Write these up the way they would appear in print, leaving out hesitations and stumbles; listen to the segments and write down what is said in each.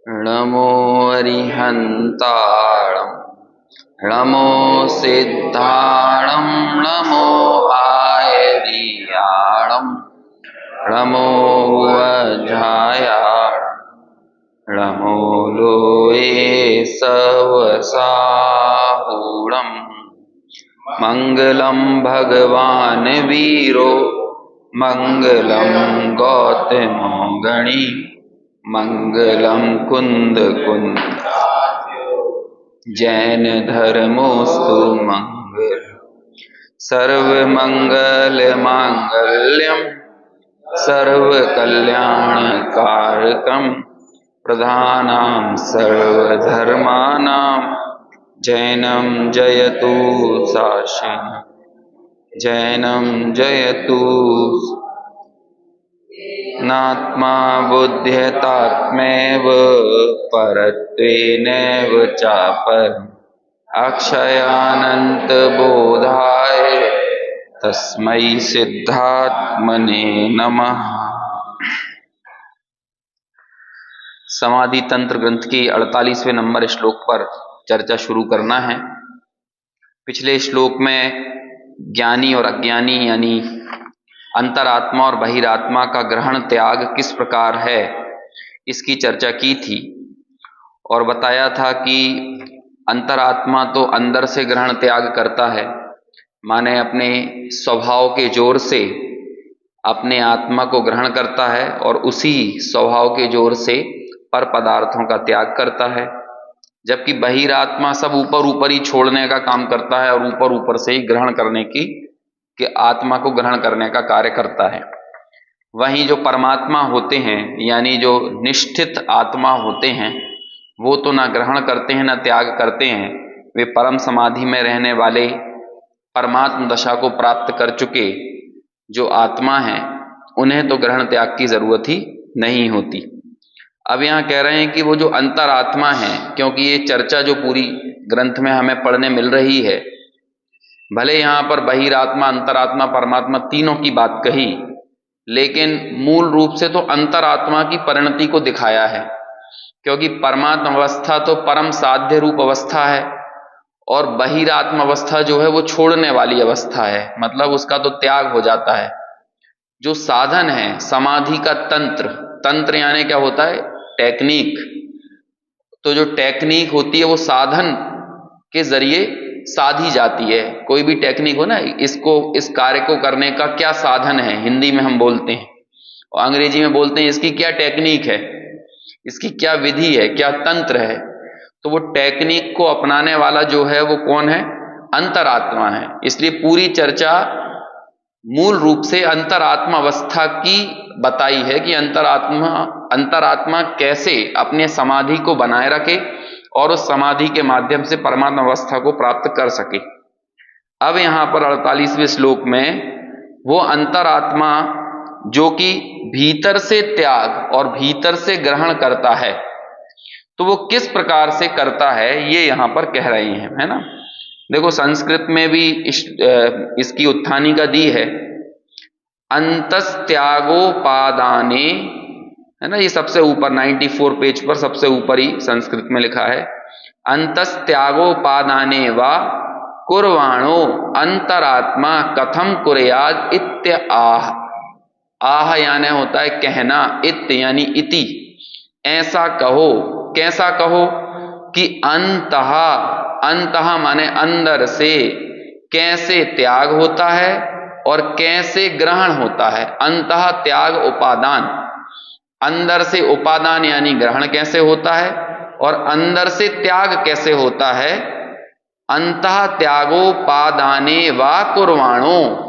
नमो अरिहन्ताणं नमो सिद्धाणं नमो आयर्याणं नमो वज्रायाणं नमो लोये सवसाहूणं मङ्गलं भगवान् वीरो मङ्गलं गौतमो गणी मङ्गलं कुन्द जैन धर्मोस्तु मंगल सर्वमंगल मांगल्यम सर्वकल्याणकारकम प्रधानां सर्वधर्माणां जैनं जयतु शासनम् जैनं जयतु नात्मा बुद्ध्यतात्मैव परत्वेनैव चापरम् अक्षयानंत बोधाय तस्मै सिद्धात्मने नमः। समाधि तंत्र ग्रंथ के 48वें नंबर श्लोक पर चर्चा शुरू करना है। पिछले श्लोक में ज्ञानी और अज्ञानी यानी अंतरात्मा और बहिरात्मा का ग्रहण त्याग किस प्रकार है इसकी चर्चा की थी और बताया था कि अंतरात्मा तो अंदर से ग्रहण त्याग करता है, माने अपने स्वभाव के जोर से अपने आत्मा को ग्रहण करता है और उसी स्वभाव के जोर से पर पदार्थों का त्याग करता है, जबकि बहिरात्मा सब ऊपर ऊपर ही छोड़ने का काम करता है और ऊपर ऊपर से ही ग्रहण करने की कि आत्मा को ग्रहण करने का कार्य करता है। वहीं जो परमात्मा होते हैं यानी जो निष्ठित आत्मा होते हैं वो तो ना ग्रहण करते हैं ना त्याग करते हैं, वे परम समाधि में रहने वाले परमात्म दशा को प्राप्त कर चुके जो आत्मा हैं उन्हें तो ग्रहण त्याग की जरूरत ही नहीं होती। अब यहाँ कह रहे हैं कि वो जो अंतरात्मा है, क्योंकि ये चर्चा जो पूरी ग्रंथ में हमें पढ़ने मिल रही है, भले यहाँ पर बहिरात्मा अंतरात्मा परमात्मा तीनों की बात कही, लेकिन मूल रूप से तो अंतरात्मा की परिणति को दिखाया है, क्योंकि परमात्मा अवस्था तो परम साध्य रूप अवस्था है और बहिरात्मा अवस्था जो है वो छोड़ने वाली अवस्था है, मतलब उसका तो त्याग हो जाता है। जो साधन है समाधि का तंत्र, तंत्र यानी क्या होता है टेक्निक, तो जो टेक्निक होती है वो साधन के जरिए साधी जाती है। कोई भी टेक्निक हो ना, इसको इस कार्य को करने का क्या साधन है, हिंदी में हम बोलते हैं और अंग्रेजी में बोलते हैं इसकी क्या टेक्निक है, इसकी क्या विधि है, क्या तंत्र है। तो वो टेक्निक को अपनाने वाला जो है वो कौन है, अंतरात्मा है। इसलिए पूरी चर्चा मूल रूप से अंतरात्मा अवस्था की बताई है कि अंतरात्मा कैसे अपने समाधि को बनाए रखे और उस समाधि के माध्यम से परमात्मा अवस्था को प्राप्त कर सके। अब यहां पर 48वें श्लोक में वो अंतरात्मा जो कि भीतर से त्याग और भीतर से ग्रहण करता है, तो वो किस प्रकार से करता है ये यहां पर कह रहे हैं, है ना। देखो संस्कृत में भी इसकी उत्थानिका दी है, अंतस्त्यागोपादाने, है ना, ये सबसे ऊपर 94 पेज पर सबसे ऊपर ही संस्कृत में लिखा है, अंतस्त्यागोपादाने वा कुर्वाणो अंतरात्मा कथम कुर्याद इत्य आह। आह यानी होता है कहना, इत्य यानी इति, ऐसा कहो, कैसा कहो कि अंतहा, अंतहा माने अंदर से, कैसे त्याग होता है और कैसे ग्रहण होता है। अंतः त्याग उपादान, अंदर से उपादान यानी ग्रहण कैसे होता है और अंदर से त्याग कैसे होता है। अंतः त्यागोपादाने वा कुर्वाणो,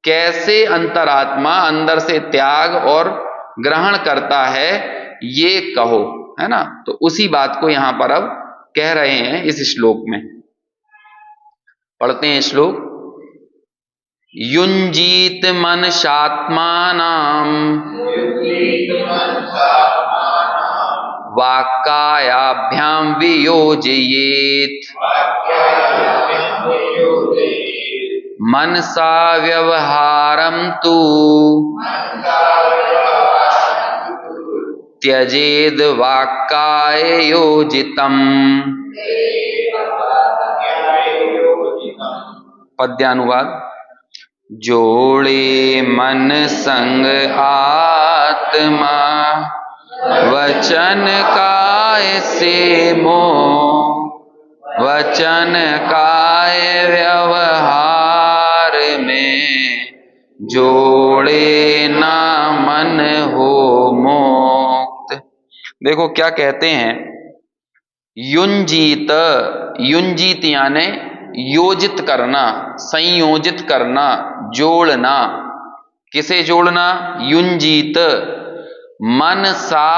कैसे अंतरात्मा अंदर से त्याग और ग्रहण करता है ये कहो, है ना। तो उसी बात को यहां पर अब कह रहे हैं इस श्लोक में। पढ़ते हैं श्लोक। युञ्जीत मनसात्मानां वाक्कायाभ्यां वियोजयेत् मनसा व्यवहारं तु त्यजेद वाक्काय योजितम। पद्यानुवाद। जोड़े मन संग आत्मा वचन काय से मोह, वचन काय व्यवहार में जोड़े ना मन हो मुक्त। देखो क्या कहते हैं, युंजीत, युंजीत यानी योजित करना, संयोजित करना, जोड़ना। किसे जोड़ना? युंजीत मन सा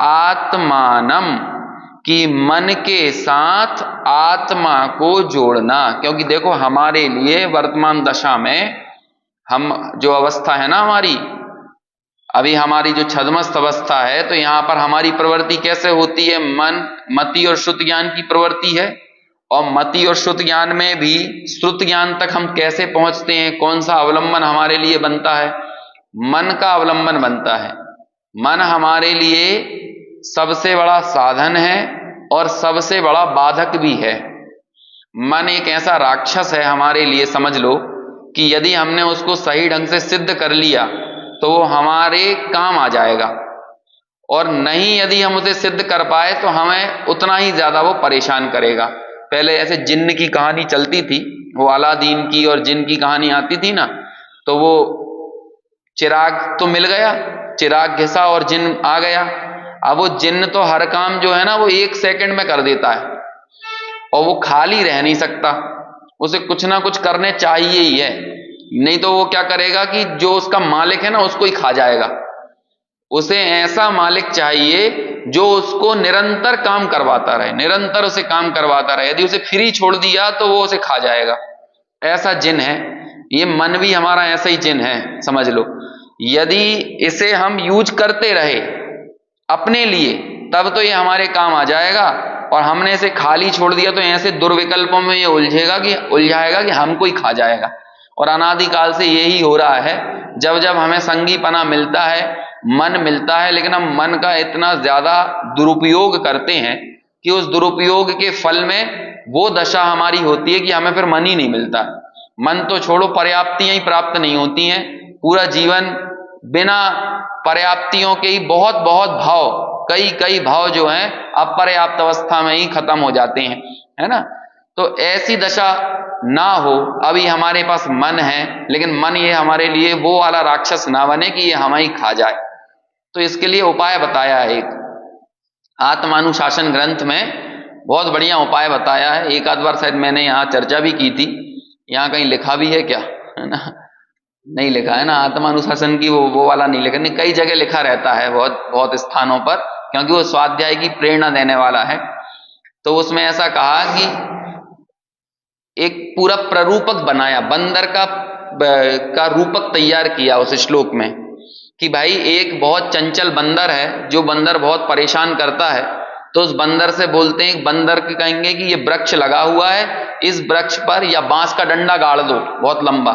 आत्मानम, कि मन के साथ आत्मा को जोड़ना। क्योंकि देखो हमारे लिए वर्तमान दशा में हम जो अवस्था है ना हमारी, अभी हमारी जो छद्मस्त अवस्था है, तो यहां पर हमारी प्रवृत्ति कैसे होती है? मन, मति और श्रुत ज्ञान की प्रवृत्ति है। और मति और श्रुत ज्ञान में भी श्रुत ज्ञान तक हम कैसे पहुंचते हैं? कौन सा अवलंबन हमारे लिए बनता है? मन का अवलंबन बनता है। मन हमारे लिए सबसे बड़ा साधन है और सबसे बड़ा बाधक भी है। मन एक ऐसा राक्षस है हमारे लिए, समझ लो कि यदि हमने उसको सही ढंग से सिद्ध कर लिया तो वो हमारे काम आ जाएगा, और नहीं यदि हम उसे सिद्ध कर पाए तो हमें उतना ही ज्यादा वो परेशान करेगा। पहले ऐसे जिन्न की कहानी चलती थी, वो अलादीन की और जिन्न की कहानी आती थी ना, तो वो चिराग तो मिल गया, चिराग घिसा और जिन्न आ गया। अब वो जिन्न तो हर काम जो है ना वो 1 सेकंड में कर देता है, और वो खाली रह नहीं सकता, उसे कुछ ना कुछ करने चाहिए ही है, नहीं तो वो क्या करेगा कि जो उसका मालिक है ना उसको ही खा जाएगा। उसे ऐसा मालिक चाहिए जो उसको निरंतर काम करवाता रहे, निरंतर उसे काम करवाता रहे। यदि उसे फ्री छोड़ दिया तो वो उसे खा जाएगा। ऐसा जिन है ये, मन भी हमारा ऐसा ही जिन है, समझ लो। यदि इसे हम यूज करते रहे अपने लिए तब तो ये हमारे काम आ जाएगा, और हमने इसे खाली छोड़ दिया तो ऐसे दुर्विकल्पों में ये उलझाएगा कि हमको ही खा जाएगा। और अनादिकाल से यही हो रहा है, जब जब हमें संगीपना मिलता है, मन मिलता है, लेकिन हम मन का इतना ज्यादा दुरुपयोग करते हैं कि उस दुरुपयोग के फल में वो दशा हमारी होती है कि हमें फिर मन ही नहीं मिलता। मन तो छोड़ो, पर्याप्तियां ही प्राप्त नहीं होती हैं। पूरा जीवन बिना पर्याप्तियों के ही बहुत बहुत भाव, कई कई भाव जो हैं अपर्याप्त अवस्था में ही खत्म हो जाते हैं, है ना। तो ऐसी दशा ना हो। अभी हमारे पास मन है, लेकिन मन ये हमारे लिए वो वाला राक्षस ना बने कि ये हमें ही खा जाए। तो इसके लिए उपाय बताया है एक आत्मानुशासन ग्रंथ में, बहुत बढ़िया उपाय बताया है। एक आध बार शायद मैंने यहाँ चर्चा भी की थी, यहाँ कहीं लिखा भी है क्या, है ना? नहीं लिखा है ना, आत्मानुशासन की वो वाला नहीं लिखा, नहीं कई जगह लिखा रहता है, बहुत बहुत स्थानों पर, क्योंकि वो स्वाध्याय की प्रेरणा देने वाला है। तो उसमें ऐसा कहा कि एक पूरा प्ररूपक बनाया, बंदर का रूपक तैयार किया उस श्लोक में, कि भाई एक बहुत चंचल बंदर है, जो बंदर बहुत परेशान करता है। तो उस बंदर से बोलते हैं, बंदर के कहेंगे कि ये वृक्ष लगा हुआ है, इस वृक्ष पर या बांस का डंडा गाड़ दो बहुत लंबा,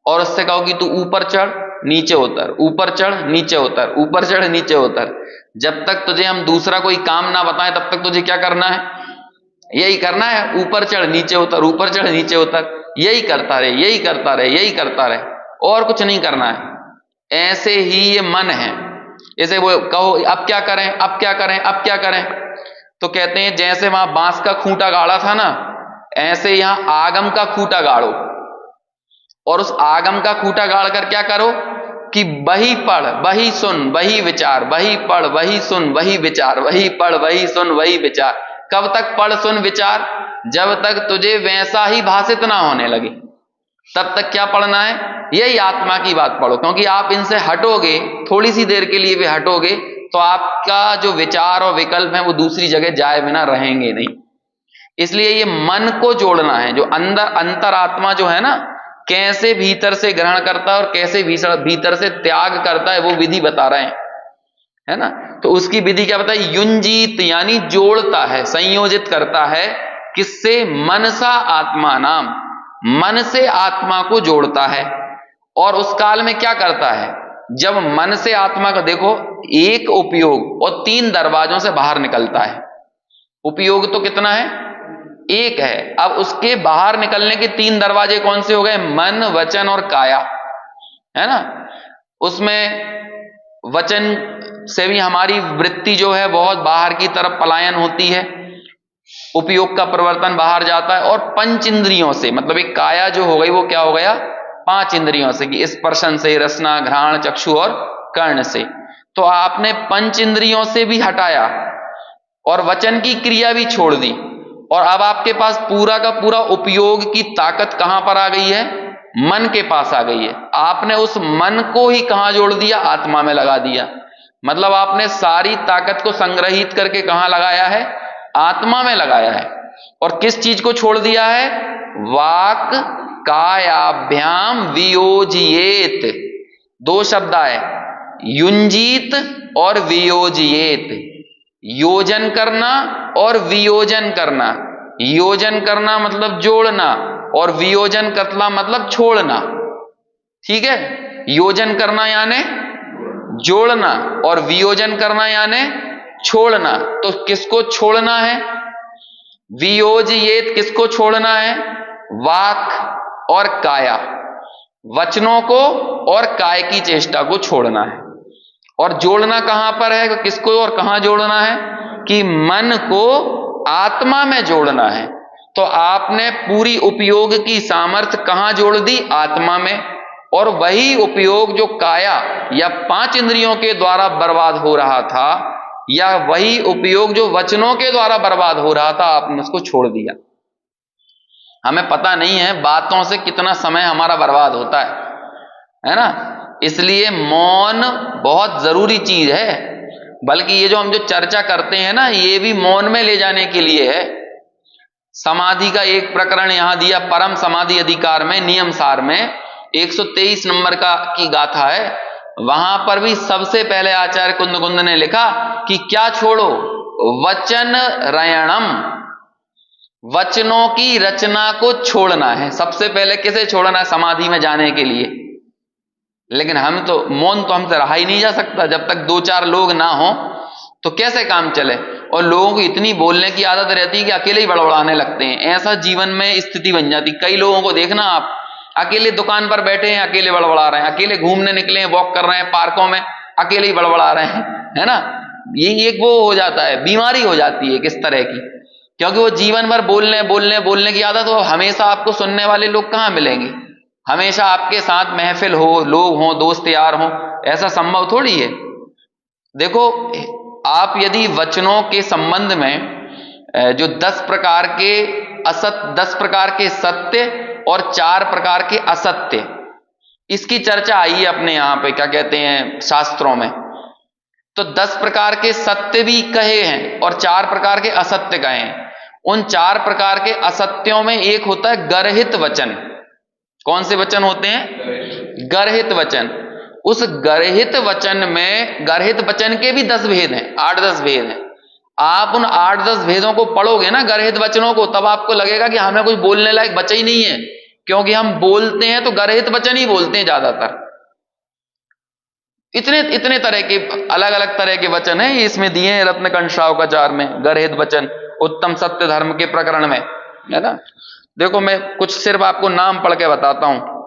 और उससे कहो कि तू ऊपर चढ़ नीचे उतर, ऊपर चढ़ नीचे उतर, ऊपर चढ़ नीचे उतर। जब तक तुझे हम दूसरा कोई काम ना बताएं तब तक तुझे क्या करना है? यही करना है, ऊपर चढ़ नीचे उतर, ऊपर चढ़ नीचे उतर, यही करता रहे, यही करता रहे, यही करता रहे, और कुछ नहीं करना है। ऐसे ही ये मन है। जैसे वो कहो अब क्या करें, अब क्या करें, अब क्या करें, तो कहते हैं जैसे वहां बांस का खूंटा गाड़ा था ना, ऐसे यहां आगम का खूंटा गाड़ो, और उस आगम का खूंटा गाड़ कर क्या करो कि वही पढ़ वही सुन वही विचार, वही पढ़ वही सुन वही विचार, वही पढ़ वही सुन वही विचार। कब तक पढ़ सुन विचार? जब तक तुझे वैसा ही भाषित ना होने लगे, तब तक क्या पढ़ना है? यही आत्मा की बात पढ़ो। क्योंकि आप इनसे हटोगे, थोड़ी सी देर के लिए भी हटोगे, तो आपका जो विचार और विकल्प है वो दूसरी जगह जाए बिना रहेंगे नहीं। इसलिए ये मन को जोड़ना है, जो अंतर आत्मा जो है ना, कैसे भीतर से ग्रहण करता है और कैसे भीतर से त्याग करता है, वो विधि बता रहे हैं, है ना। तो उसकी विधि क्या बताई? युंजीत यानी जोड़ता है, संयोजित करता है। किससे? मनसा आत्मा नाम, मन से आत्मा को जोड़ता है। और उस काल में क्या करता है? जब मन से आत्मा का देखो, एक उपयोग और 3 दरवाजों से बाहर निकलता है। उपयोग तो कितना है? एक है। अब उसके बाहर निकलने के 3 दरवाजे कौन से हो गए? मन, वचन और काया, है ना। उसमें वचन से भी हमारी वृत्ति जो है बहुत बाहर की तरफ पलायन होती है, उपयोग का परिवर्तन बाहर जाता है। और पंच इंद्रियों से, मतलब एक काया जो हो गई वो क्या हो गया? 5 इंद्रियों से, कि स्पर्शन से, रसना, घ्राण, चक्षु और कर्ण से। तो आपने पंच इंद्रियों से भी हटाया और वचन की क्रिया भी छोड़ दी, और अब आपके पास पूरा का पूरा उपयोग की ताकत कहां पर आ गई है? मन के पास आ गई है। आपने उस मन को ही कहां जोड़ दिया? आत्मा में लगा दिया। मतलब आपने सारी ताकत को संग्रहित करके कहां लगाया है? आत्मा में लगाया है। और किस चीज को छोड़ दिया है? वाक कायाभ्याम वियोजियेत। 2 शब्द आए, युंजीत और वियोजियेत। योजन करना और वियोजन करना। योजन करना मतलब जोड़ना, और वियोजन करना मतलब छोड़ना। ठीक है, योजन करना यानी जोड़ना, और वियोजन करना यानी छोड़ना। तो किसको छोड़ना है? वियोजियेत किसको छोड़ना है? वाक और काया, वचनों को और काय की चेष्टा को छोड़ना है। और जोड़ना कहां पर है? किसको और कहां जोड़ना है? कि मन को आत्मा में जोड़ना है। तो आपने पूरी उपयोग की सामर्थ्य कहां जोड़ दी? आत्मा में। और वही उपयोग जो काया या 5 इंद्रियों के द्वारा बर्बाद हो रहा था, या वही उपयोग जो वचनों के द्वारा बर्बाद हो रहा था, आपने उसको छोड़ दिया। हमें पता नहीं है बातों से कितना समय हमारा बर्बाद होता है ना। इसलिए मौन बहुत जरूरी चीज है। बल्कि ये जो हम जो चर्चा करते हैं ना, ये भी मौन में ले जाने के लिए है। समाधि का एक प्रकरण यहां दिया, परम समाधि अधिकार में, नियम सार में 123 नंबर का की गाथा है। वहां पर भी सबसे पहले आचार्य कुंद ने लिखा कि क्या छोड़ो? वचन रयणम, वचनों की रचना को छोड़ना है। सबसे पहले किसे छोड़ना है? समाधि में जाने के लिए। लेकिन हम तो, मौन तो हमसे रहा ही नहीं जा सकता। जब तक 2-4 लोग ना हो तो कैसे काम चले। और लोगों को इतनी बोलने की आदत रहती है कि अकेले ही बड़बड़ाने लगते हैं। ऐसा जीवन में स्थिति बन जाती। कई लोगों को देखना आप, अकेले दुकान पर बैठे हैं, अकेले बड़बड़ा रहे हैं, अकेले घूमने निकले हैं, वॉक कर रहे हैं पार्कों में, अकेले ही बड़बड़ा रहे हैं, है ना। ये एक वो हो जाता है, बीमारी हो जाती है किस तरह की। क्योंकि वो जीवन भर बोलने बोलने बोलने की आदत हो। हमेशा आपको सुनने वाले लोग कहां मिलेंगे? हमेशा आपके साथ महफिल हो, लोग हों, दोस्त यार हों, ऐसा संभव थोड़ी है। देखो, आप यदि वचनों के संबंध में जो 10 प्रकार के 10 प्रकार के सत्य और 4 प्रकार के असत्य, इसकी चर्चा आई है अपने यहां पे, क्या कहते हैं, शास्त्रों में। तो 10 प्रकार के सत्य भी कहे हैं और 4 प्रकार के असत्य कहे हैं। उन 4 प्रकार के असत्यों में एक होता है गर्हित वचन। कौन से वचन होते हैं? गर्हित वचन। उस गर्हित वचन में, गर्हित वचन के भी 10 भेद हैं, 8-10 भेद हैं। आप उन 8-10 भेदों को पढ़ोगे ना, गर्हित वचनों को, तब आपको लगेगा कि हमें कुछ बोलने लायक बचा ही नहीं है। क्योंकि हम बोलते हैं तो गर्हित वचन ही बोलते हैं ज्यादातर। इतने इतने तरह के अलग अलग तरह के वचन हैं, इसमें दिए हैं रत्नकंठ शावकाचार में, गर्हित वचन उत्तम सत्य धर्म के प्रकरण में, है ना। देखो, मैं कुछ सिर्फ आपको नाम पढ़ के बताता हूं।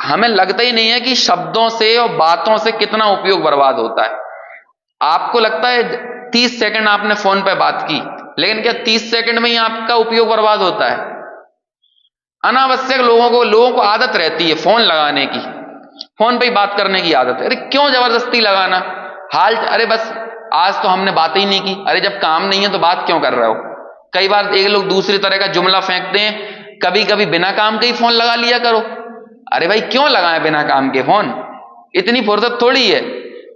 हमें लगता ही नहीं है कि शब्दों से और बातों से कितना उपयोग बर्बाद होता है। आपको लगता है 30 सेकंड आपने फोन पे बात की, लेकिन क्या 30 सेकंड में ही आपका उपयोग बर्बाद होता है? अनावश्यक लोगों को आदत रहती है फोन लगाने की, फोन पे ही बात करने की आदत है। अरे क्यों जबरदस्ती लगाना? अरे बस आज तो हमने बात ही नहीं की। अरे जब काम नहीं है तो बात क्यों कर रहे हो? कई बार एक लोग दूसरी तरह का जुमला फेंकते हैं, कभी कभी बिना काम के ही फोन लगा लिया करो। अरे भाई क्यों लगाए बिना काम के फोन? इतनी फुर्सत थोड़ी है।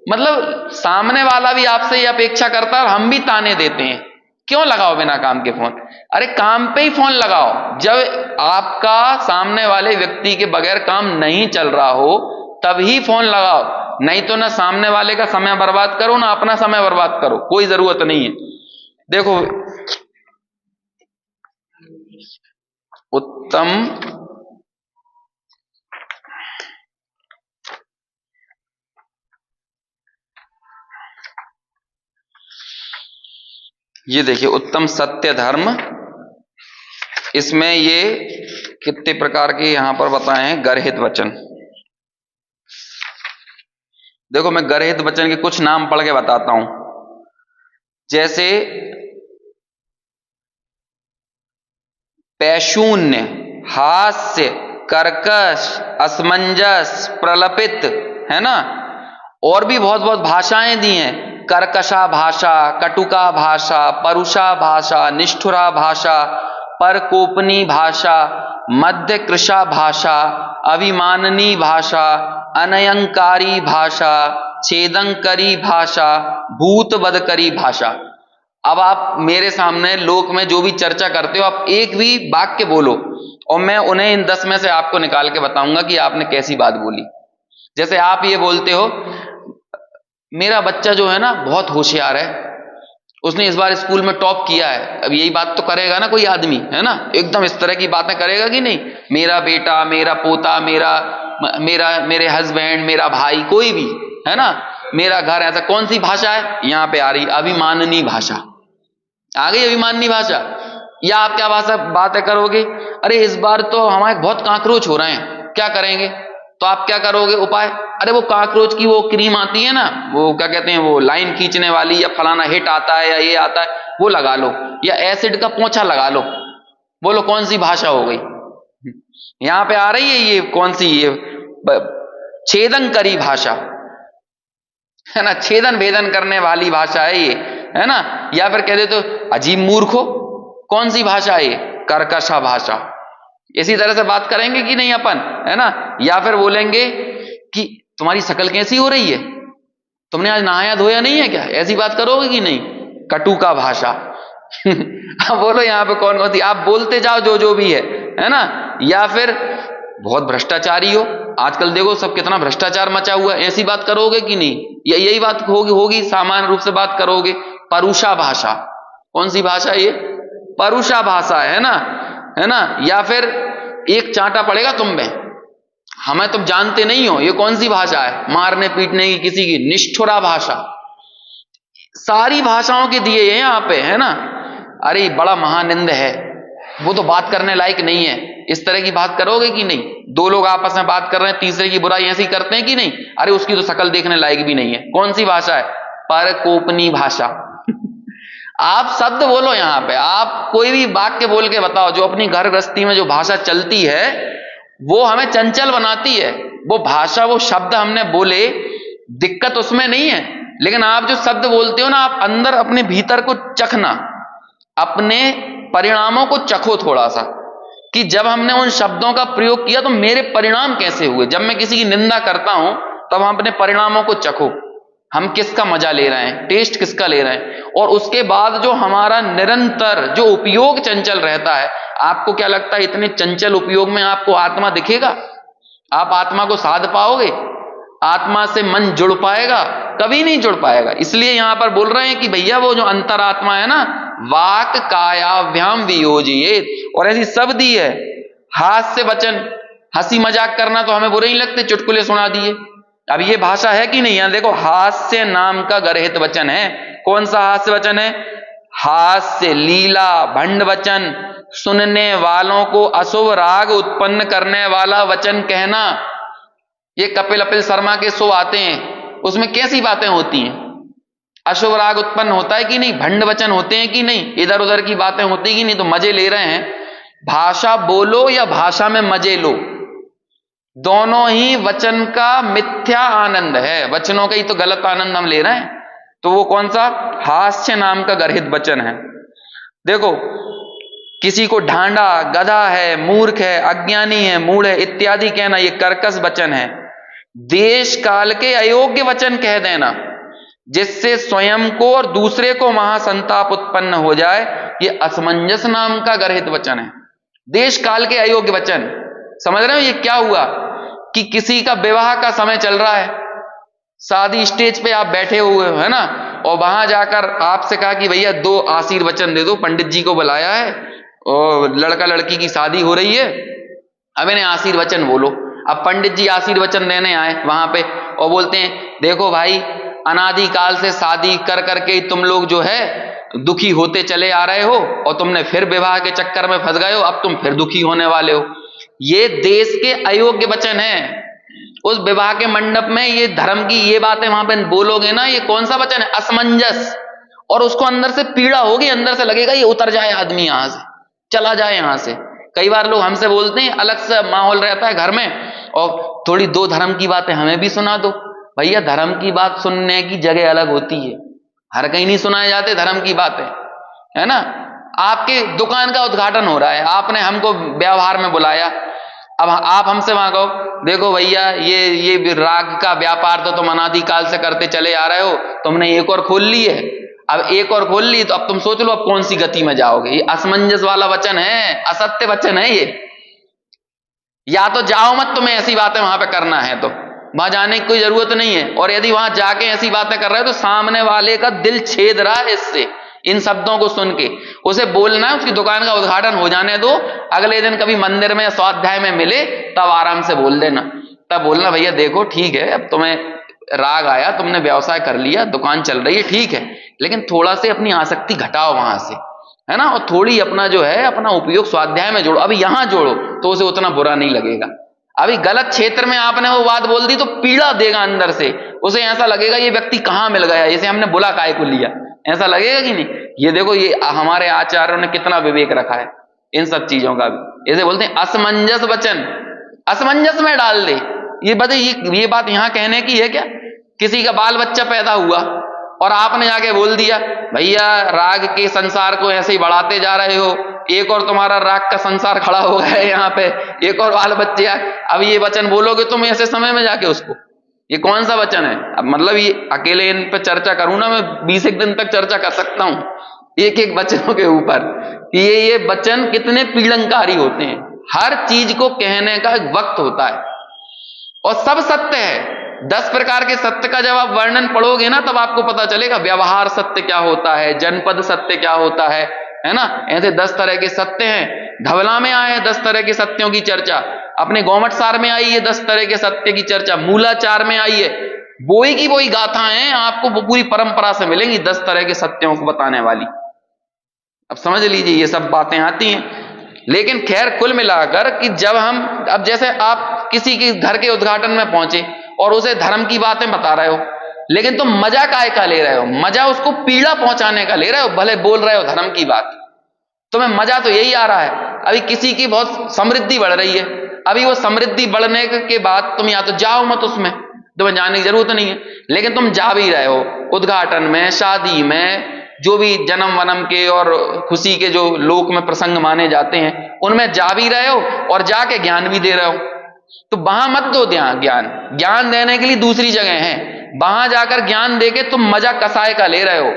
मतलब सामने वाला भी आपसे ये अपेक्षा करता है और हम भी ताने देते हैं, क्यों लगाओ बिना काम के फोन? अरे काम पे ही फोन लगाओ। जब आपका सामने वाले व्यक्ति के बगैर काम नहीं चल रहा हो तभी फोन लगाओ, नहीं तो ना सामने वाले का समय बर्बाद करो ना अपना समय बर्बाद करो, कोई जरूरत नहीं है। देखो, उत्तम ये देखिए उत्तम सत्य धर्म, इसमें ये कितने प्रकार के यहां पर बताए हैं गर्हित वचन। देखो मैं गर्हित वचन के कुछ नाम पढ़ के बताता हूं। जैसे पैशून्य, हास्य, कर्कश, असमंजस, प्रलपित, है ना। और भी बहुत बहुत भाषाएं दी हैं, कर्कशा भाषा, कटुका भाषा, परुषा भाषा, निष्ठुरा भाषा, परकोपनी भाषा, मध्य कृशा भाषा, अभिमाननी भाषा, अनयंकारी भाषा, छेदंकरी भाषा, भूतवदकरी भाषा। अब आप मेरे सामने लोक में जो भी चर्चा करते हो, आप एक भी वाक्य बोलो और मैं उन्हें इन 10 में से आपको निकाल के बताऊंगा कि आपने कैसी बात बोली। जैसे आप ये बोलते हो, मेरा बच्चा जो है ना बहुत होशियार है, उसने इस बार स्कूल में टॉप किया है। अब यही बात तो करेगा ना कोई आदमी, है ना, एकदम इस तरह की बातें करेगा कि नहीं। मेरा बेटा, मेरा पोता, मेरे हस्बैंड, मेरा भाई, कोई भी, है ना, मेरा घर, ऐसा कौन सी भाषा है यहां पे आ रही? अभिमाननी भाषा आ गई, अभिमाननी भाषा। या आप क्या भाषा बातें करोगे? अरे इस बार तो हमारे बहुत काकरोच हो रहे हैं, क्या करेंगे? तो आप क्या करोगे उपाय? अरे वो काकरोच की वो क्रीम आती है ना, वो क्या कहते हैं, वो लाइन खींचने वाली, या फलाना हिट आता है, या ये आता है, वो लगा लो, या एसिड का पोंछा लगा लो। बोलो कौन सी भाषा हो गई? यहां पे आ रही है ये कौन सी, ये छेदन करी भाषा, है ना, छेदन भेदन करने वाली भाषा है ये, है ना। या फिर कह दे तो अजीब मूर्खो, कौन सी भाषा है ये? कर्कशा भाषा। इसी तरह से बात करेंगे कि नहीं अपन, है ना। या फिर बोलेंगे कि तुम्हारी शक्ल कैसी हो रही है, तुमने आज नहाया धोया नहीं है क्या? ऐसी बात करोगे कि नहीं? कटुका भाषा। अब बोलो यहां पे कौन कौन सी आप बोलते जाओ, जो जो भी है ना। या फिर बहुत भ्रष्टाचारी हो, आजकल देखो सब कितना भ्रष्टाचार मचा हुआ है, ऐसी बात करोगे कि नहीं? यही बात होगी सामान्य रूप से बात करोगे। परुषा भाषा, कौन सी भाषा है ये? परुषा भाषा, है ना। या फिर एक चांटा पड़ेगा तुम में, हमें तुम जानते नहीं हो, ये कौन सी भाषा है? मारने पीटने की किसी की, निष्ठुरा भाषा। सारी भाषाओं के दिए हैं यहां पे, है ना। अरे बड़ा महानिंद है, वो तो बात करने लायक नहीं है, इस तरह की बात करोगे कि नहीं? दो लोग आपस में बात कर रहे हैं, तीसरे की बुराई ऐसी करते हैं कि नहीं? अरे उसकी तो शकल देखने लायक भी नहीं है, कौन सी भाषा है? परकोपनी भाषा। आप शब्द बोलो यहां पे, आप कोई भी वाक्य बोल के बताओ जो अपनी घर गृहस्थी में जो भाषा चलती है वो हमें चंचल बनाती है। वो भाषा, वो शब्द हमने बोले, दिक्कत उसमें नहीं है, लेकिन आप जो शब्द बोलते हो ना, आप अंदर अपने भीतर को चखना, अपने परिणामों को चखो थोड़ा सा, कि जब हमने उन शब्दों का प्रयोग किया तो मेरे परिणाम कैसे हुए। जब मैं किसी की निंदा करता हूं तब हम अपने परिणामों को चखो, हम किसका मजा ले रहे हैं, टेस्ट किसका ले रहे हैं। और उसके बाद जो हमारा निरंतर जो उपयोग चंचल रहता है, आपको क्या लगता है इतने चंचल उपयोग में आपको आत्मा दिखेगा? आप आत्मा को साध पाओगे? आत्मा से मन जुड़ पाएगा? कभी नहीं जुड़ पाएगा। इसलिए यहां पर बोल रहे हैं कि भैया वो जो अंतरात्मा है ना, वाक कायाभ्याम वियोजिए, और ऐसी सब दी है। हास्य वचन, हंसी मजाक करना तो हमें बुरे ही लगते, चुटकुले सुना दिए। अब ये भाषा है कि नहीं? यहां देखो हास्य नाम का गर्हित वचन है। कौन सा हास्य वचन है? हास्य, लीला, भंड वचन, सुनने वालों को अशुभ राग उत्पन्न करने वाला वचन कहना। ये कपिल अपिल शर्मा के शो आते हैं, उसमें कैसी बातें होती हैं? अशुभ राग उत्पन्न होता है कि नहीं? भंड वचन होते हैं कि नहीं? इधर उधर की बातें होती कि नहीं? तो मजे ले रहे हैं। भाषा बोलो या भाषा में मजे लो, दोनों ही वचन का मिथ्या आनंद है, वचनों का ही तो गलत आनंद हम ले रहे हैं। तो वो कौन सा? हास्य नाम का गर्हित वचन है। देखो किसी को ढांडा, गधा है, मूर्ख है, अज्ञानी है, मूढ़ है इत्यादि कहना, ये कर्कश वचन है। देश काल के अयोग्य वचन कह देना जिससे स्वयं को और दूसरे को महासंताप उत्पन्न हो जाए, ये असमंजस नाम का गर्हित वचन है। देश काल के अयोग्य वचन, समझ रहे हो ये क्या हुआ? कि किसी का विवाह का समय चल रहा है, शादी स्टेज पे आप बैठे हुए हो, है ना, और वहां जाकर आपसे कहा कि भैया 2 आशीर्वचन दे दो, पंडित जी को बुलाया है और लड़का लड़की की शादी हो रही है, अब इन्हें आशीर्वचन बोलो। अब पंडित जी आशीर्वचन देने आए वहां पे और बोलते हैं देखो भाई, अनादिकाल से शादी कर करके तुम लोग जो है दुखी होते चले आ रहे हो और तुमने फिर विवाह के चक्कर में फंस गए हो, अब तुम फिर दुखी होने वाले हो। ये देश के अयोग्य वचन है। उस विवाह के मंडप में ये धर्म की ये बातें वहां पे बोलोगे ना, ये कौन सा वचन है? असमंजस। और उसको अंदर से पीड़ा होगी, अंदर से लगेगा ये उतर जाए आदमी, यहां से चला जाए यहां से। कई बार लोग हमसे बोलते हैं, अलग सा माहौल रहता है घर में, और थोड़ी दो धर्म की बातें हमें भी सुना दो। भैया धर्म की बात सुनने की जगह अलग होती है, हर कहीं नहीं सुनाए जाते धर्म की बातें, है ना। आपके दुकान का उद्घाटन हो रहा है, आपने हमको व्यवहार में बुलाया, अब आप हमसे वहां कहो, देखो भैया ये राग का व्यापार तो तुम अनादिकाल से करते चले आ रहे हो, तुमने एक और खोल ली है, अब एक और खोल ली तो अब तुम सोच लो अब कौन सी गति में जाओगे। ये असमंजस वाला वचन है, असत्य वचन है ये। या तो जाओ मत, तुम्हें ऐसी बातें वहां पे करना है तो वहां जाने की कोई जरूरत नहीं है। और यदि वहां जाके ऐसी बातें कर रहे हो तो सामने वाले का दिल छेद रहा है इससे, इन शब्दों को सुन के। उसे बोलना है, उसकी दुकान का उद्घाटन हो जाने दो, अगले दिन कभी मंदिर में स्वाध्याय में मिले तब आराम से बोल देना। तब बोलना, भैया देखो ठीक है, अब तुम्हें राग आया, तुमने व्यवसाय कर लिया, दुकान चल रही है, ठीक है, लेकिन थोड़ा से अपनी आसक्ति घटाओ वहां से, है ना, और थोड़ी अपना जो है अपना उपयोग स्वाध्याय में जोड़ो। अभी यहां जोड़ो तो उसे उतना बुरा नहीं लगेगा। अभी गलत क्षेत्र में आपने वो बात बोल दी तो पीड़ा देगा अंदर से, उसे ऐसा लगेगा ये व्यक्ति कहां मिल गया, इसे हमने बुला काहे को लिया, ऐसा लगेगा कि नहीं। ये देखो, ये हमारे आचार्यों ने कितना विवेक रखा है इन सब चीजों का भी। इसे बोलते हैं असमंजस वचन, असमंजस में डाल दे। ये बताइए, ये बात यहां कहने की है क्या? किसी का बाल बच्चा पैदा हुआ और आपने जाके बोल दिया, भैया राग के संसार को ऐसे ही बढ़ाते जा रहे हो, एक और तुम्हारा राग का संसार खड़ा हो गया है यहाँ पे, एक और बाल बच्चे आए। अब ये वचन बोलोगे तुम ऐसे समय में जाके उसको, ये कौन सा वचन है? अब मतलब ये अकेले इन पर चर्चा करूं ना मैं 20 दिन तक चर्चा कर सकता हूं एक एक वचनों के ऊपर, कि ये वचन कितने पीड़नकारी होते हैं। हर चीज को कहने का एक वक्त होता है और सब सत्य है। 10 प्रकार के सत्य का जब आप वर्णन पढ़ोगे ना तब आपको पता चलेगा व्यवहार सत्य क्या होता है, जनपद सत्य क्या होता है ना। ऐसे 10 तरह के सत्य हैं। धवला में आए 10 तरह के सत्यों की चर्चा, अपने गोमट सार में आई है 10 तरह के सत्य की चर्चा, मूलाचार में आई है। वही की वही गाथाएं आपको पूरी परंपरा से मिलेंगी 10 तरह के सत्यों को बताने वाली। अब समझ लीजिए ये सब बातें आती हैं। लेकिन खैर कुल मिलाकर कि जब हम, अब जैसे आप किसी के घर के उद्घाटन में पहुंचे और उसे धर्म की बातें बता रहे हो, लेकिन तुम मजा काय का ले रहे हो? मजा उसको पीड़ा पहुंचाने का ले रहे हो। भले बोल रहे हो धर्म की बात, तुम्हें मजा तो यही आ रहा है। अभी किसी की बहुत समृद्धि बढ़ रही है, अभी वो समृद्धि बढ़ने के बाद तुम या तो जाओ मत उसमें, तुम्हें जाने की जरूरत नहीं है, लेकिन तुम जा भी रहे हो उद्घाटन में, शादी में, जो भी जन्म वनम के और खुशी के जो लोक में प्रसंग माने जाते हैं उनमें जा भी रहे हो और जाके ज्ञान भी दे रहे हो। तो वहां मत दो ज्ञान देने के लिए दूसरी जगह है, वहां जाकर ज्ञान देके तुम मजा कसाय का ले रहे हो,